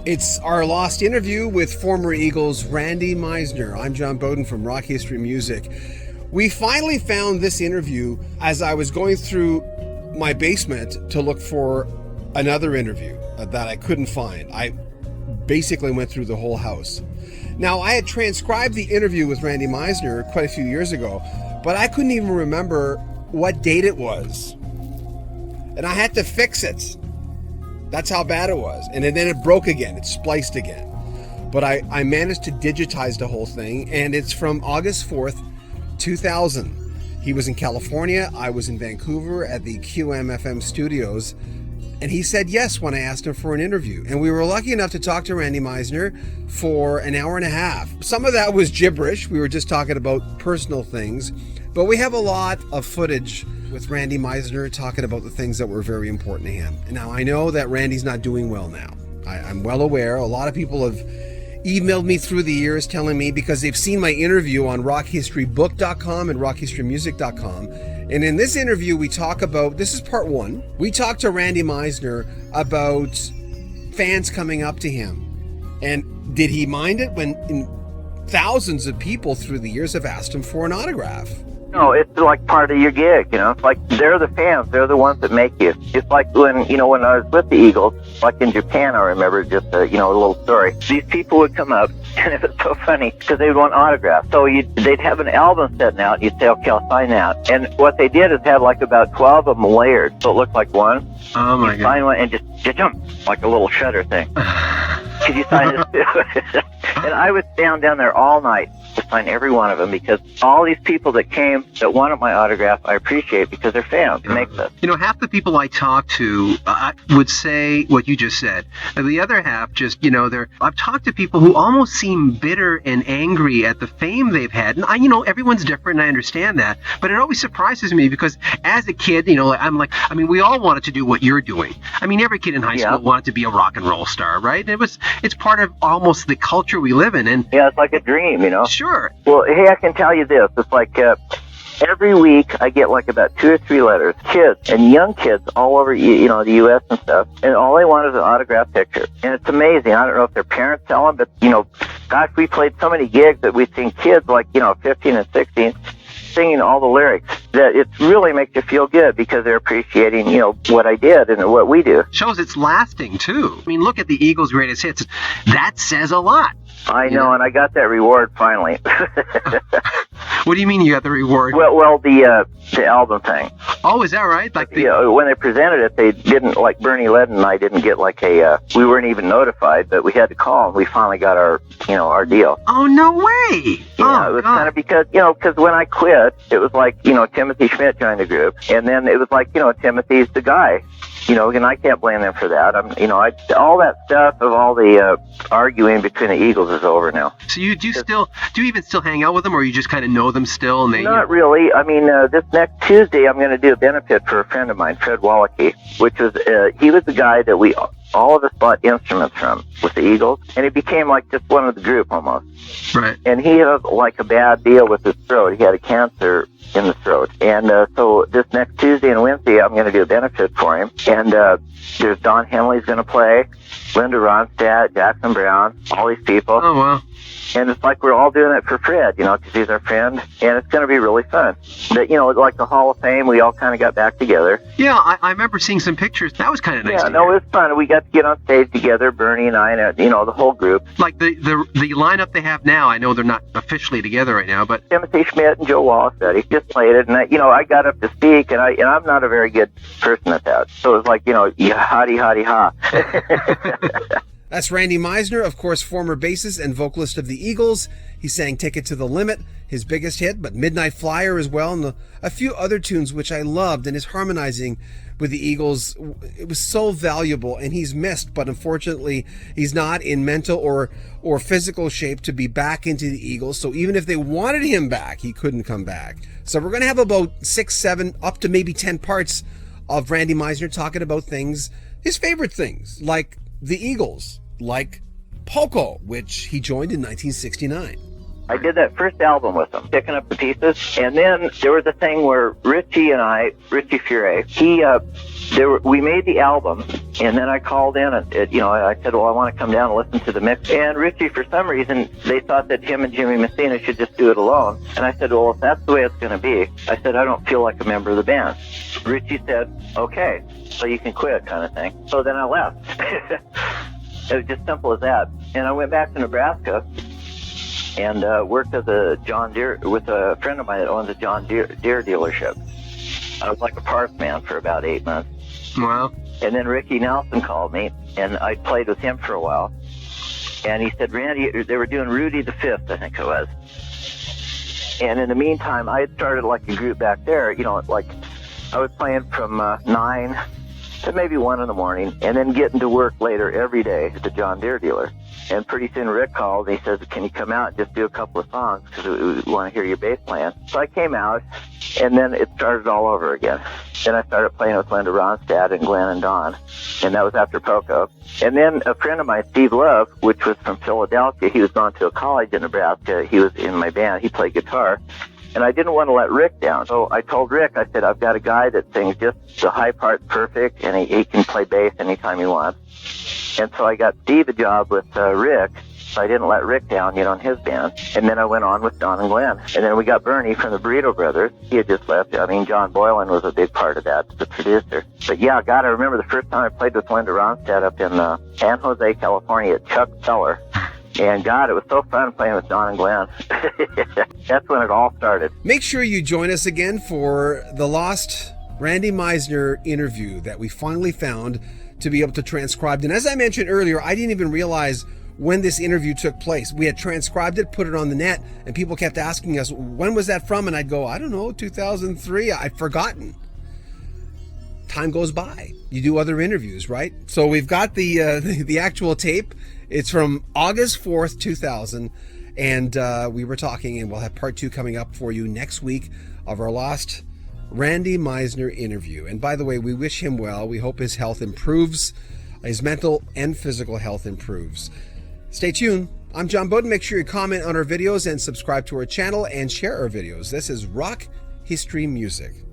It's our lost interview with former Eagles Randy Meisner. I'm John Beaudin from Rock History Music. We finally found this interview as I was going through my basement to look for another interview that I couldn't find. I basically went through the whole house. Now, I had transcribed the interview with Randy Meisner quite a few years ago, but I couldn't even remember what date it was. And I had to fix it. That's how bad it was. And then it broke again. It spliced again. But I managed to digitize the whole thing, and it's from August 4th, 2000. He was in California. I was in Vancouver at the QM-FM studios. And he said yes when I asked him for an interview. And we were lucky enough to talk to Randy Meisner for an hour and a half. Some of that was gibberish. We were just talking about personal things. But we have a lot of footage with Randy Meisner talking about the things that were very important to him. Now, I know that Randy's not doing well now. I'm well aware. A lot of people have emailed me through the years telling me, because they've seen my interview on rockhistorybook.com and rockhistorymusic.com. And in this interview, we talk about, this is part one, we talked to Randy Meisner about fans coming up to him. And did he mind it when thousands of people through the years have asked him for an autograph? No, it's like part of your gig, you know. It's like they're the fans. They're the ones that make you. Just like when I was with the Eagles, like in Japan, I remember just a little story. These people would come up, and it was so funny because they would want autographs. So they'd have an album setting out, and you'd say, okay, I'll sign that. And what they did is have like about 12 of them layered, so it looked like one. Oh, my God. You sign one and just jump, like a little shutter thing. Could you sign this too? And I would stand down there all night to sign every one of them, because all these people that came that wanted my autograph, I appreciate, because they're fans. It makes us. Half the people I talk to would say what you just said. And the other half just, I've talked to people who almost seem bitter and angry at the fame they've had. And everyone's different, and I understand that. But it always surprises me, because as a kid, we all wanted to do what you're doing. Every kid in high school wanted to be a rock and roll star, right? It's part of almost the culture we live in. And yeah, it's like a dream, Sure. Well, hey, I can tell you this. It's like every week I get like about 2 or 3 letters, kids and young kids all over, the U.S. and stuff, and all they want is an autographed picture. And it's amazing. I don't know if their parents tell them, but, gosh, we played so many gigs that we've seen kids like, 15 and 16 singing all the lyrics, that it really makes you feel good, because they're appreciating, what I did and what we do. Shows it's lasting, too. Look at the Eagles' greatest hits. That says a lot. I know, and I got that reward finally. What do you mean you got the reward? Well, the album thing. Oh, is that right? Like when they presented it, they didn't, like Bernie Ledden and I didn't get like we weren't even notified, but we had to call, and we finally got our deal. Oh, no way! Yeah, it was kind of because when I quit, it was like, Timothy Schmidt joined the group, and then it was like, Timothy's the guy. And I can't blame them for that. All that stuff of all the arguing between the Eagles is over now. So do you even still hang out with them, or you just kind of know them still? And Not really. This next Tuesday, I'm going to do a benefit for a friend of mine, Fred Wallachy, which was, he was the guy that all of us bought instruments from with the Eagles, and he became like just one of the group almost. Right. And he had like a bad deal with his throat. He had a cancer in the throat. And so this next Tuesday and Wednesday, I'm going to do a benefit for him. And there's Don Henley's going to play, Linda Ronstadt, Jackson Brown, all these people. Oh, wow. And it's like we're all doing it for Fred, because he's our friend, and it's going to be really fun. But, like the Hall of Fame, we all kind of got back together. Yeah, I remember seeing some pictures. That was kind of nice. Yeah, no, it was fun. We got to get on stage together, Bernie and I, and, the whole group. Like the lineup they have now, I know they're not officially together right now, but Timothy Schmidt and Joe Wallace said he just played it, and I got up to speak, and I'm not a very good person at that. So it was like, hotty ha. That's Randy Meisner, of course, former bassist and vocalist of the Eagles. He sang Take It to the Limit, his biggest hit, but Midnight Flyer as well, and a few other tunes which I loved. And his harmonizing with the Eagles, it was so valuable, and he's missed, but unfortunately he's not in mental or physical shape to be back into the Eagles. So even if they wanted him back, he couldn't come back. So we're going to have about 6, 7, up to maybe 10 parts of Randy Meisner talking about things, his favorite things, like the Eagles, like Poco, which he joined in 1969. I did that first album with them, picking up the pieces. And then there was a thing where Richie Furay, we made the album, and then I called in and, I said, well, I want to come down and listen to the mix. And Richie, for some reason, they thought that him and Jimmy Messina should just do it alone. And I said, well, if that's the way it's going to be, I said, I don't feel like a member of the band. Richie said, okay, so you can quit, kind of thing. So then I left. It was just simple as that. And I went back to Nebraska and worked as with a friend of mine that owns a John Deere dealership. I was like a parts man for about 8 months. Wow. And then Ricky Nelson called me, and I played with him for a while. And he said, Randy, they were doing Rudy the Fifth, I think it was. And in the meantime, I had started like a group back there, like I was playing from 9 to maybe 1 in the morning, and then getting to work later every day at the John Deere dealer. And pretty soon Rick called, and he says, can you come out and just do a couple of songs, because we want to hear your bass playing. So I came out, and then it started all over again. Then I started playing with Linda Ronstadt and Glenn and Don, and that was after Poco. And then a friend of mine, Steve Love, which was from Philadelphia, he was going to a college in Nebraska. He was in my band. He played guitar. And I didn't want to let Rick down. So I told Rick, I said, I've got a guy that sings just the high parts perfect, and he can play bass anytime he wants. And so I got Steve a job with Rick, so I didn't let Rick down, in his band. And then I went on with Don and Glenn. And then we got Bernie from the Burrito Brothers. He had just left. John Beaudin was a big part of that, the producer. But yeah, God, I remember the first time I played with Linda Ronstadt up in San Jose, California at Chuck's Cellar. And God, it was so fun playing with Don and Glenn. That's when it all started. Make sure you join us again for the lost Randy Meisner interview that we finally found to be able to transcribe. And as I mentioned earlier, I didn't even realize when this interview took place. We had transcribed it, put it on the net, and people kept asking us, when was that from? And I'd go, I don't know, 2003. I'd forgotten. Time goes by. You do other interviews, right? So we've got the actual tape. It's from August 4th, 2000. And we were talking, and we'll have part 2 coming up for you next week of our lost Randy Meisner interview. And by the way, we wish him well. We hope his health improves, his mental and physical health improves. Stay tuned. I'm John Beaudin. Make sure you comment on our videos and subscribe to our channel and share our videos. This is Rock History Music.